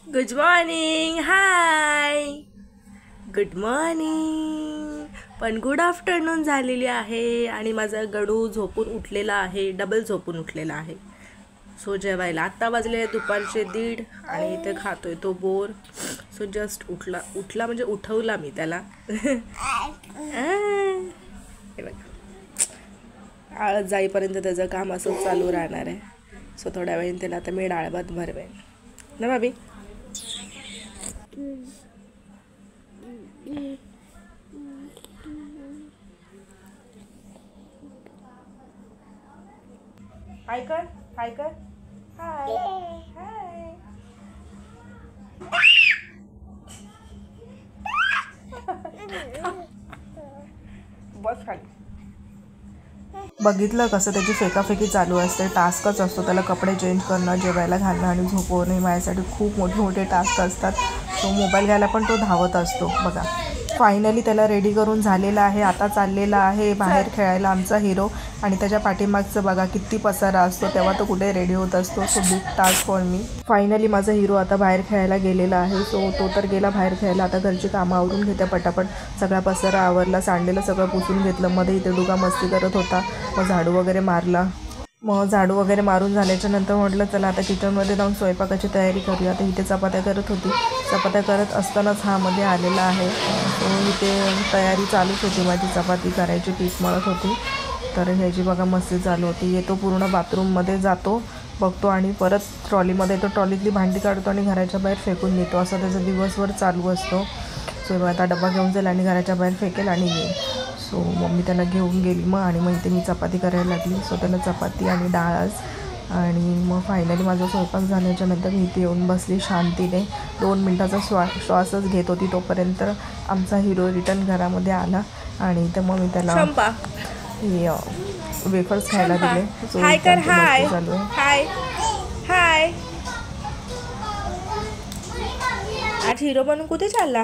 Good morning. Hi, good morning. पण good afternoon झालेली आहे आणि माझा गडू झोपून उठलेला आहे, डबल झोपून उठलेला आहे. सो जेवायला आत्ता वाजले दुपारचे 1:30 आणि इथे खातोय तो बोर. सो जस्ट उठला म्हणजे उठवला मी त्याला. हे बघा, आळस जाईपर्यंत त्याचं काम असंच चालू राहणार आहे. सो थोड्या वेळाने त्याला आता मी डाळ भात भरवेन ना भाभी. हाय कर, हाय कर, हाय हाय. बस खाली. बघितलं कसं त्याची फेकाफेकी चालू असते. टास्कच असतो त्याला कपडे चेंज करणं, जेवायला घालणं आणि झोपवणं. माझ्यासाठी खूप मोठे मोठे टास्क असतात. तो मोबाईल घ्यायला पण तो धावत असतो. बघा, फायनली त्याला रेडी करून झालेला आहे. आता चाललेला आहे बाहेर खेळायला आमचा हिरो. आणि त्याच्या पाठीमागचं बघा किती पसारा असतो, तेव्हा तो कुठे रेडी होत असतो. So big task for me. Finally माझा हिरो आता बाहेर खेळायला गेलेला आहे. सो तो तर गेला बाहेर खेळायला. आता घरची कामं आवरून घेते पटापट. सगळा पसारा आवरला, सांडलेलं सगळं पुसून घेतलं. मध्ये इथे डुगा मस्ती करत होता, मग झाडू वगैरे मारला. मग झाडू वगैरे मारून झाल्याच्या नंतर म्हटलं चला आता किचनमध्ये जाऊन स्वयंपाकाची तयारी करूया. आता इथे चपात्या करत होती. चपात्या करत असतानाच हा मध्ये आलेला आहे. तो इथे तयारी चालूच होती माझी, चपाती करायची, पीठ मळत होती. तर ह्याची बघा मस्ती चालू होती. येतो पूर्ण बाथरूममध्ये जातो, बघतो आणि परत ट्रॉलीमध्ये येतो, ट्रॉलीतली भांडी काढतो आणि घराच्या बाहेर फेकून देतो. असं त्याचा दिवसभर चालू असतो. सो आता डबा घेऊन जाईल आणि घराच्या बाहेर फेकेल आणि येईल. सो मम्मी त्याला घेऊन गेली मग, आणि मग इथे मी चपाती करायला लागली. सो त्याला चपाती आणि डाळच. आणि मग फायनली माझा स्वयंपाक झाल्याच्या नंतर मी इथे येऊन बसली शांतीने. 2 मिनटाचा श्वासच घेत होती. तोपर्यंत आमचा हिरो रिटर्न घरामध्ये आला आणि इथं मग मी त्याला हे वेफर्स खायला दिले. सो हाय कर, हाय चालू आहे. हाय हाय. आज हिरो बनून कुठे चालला?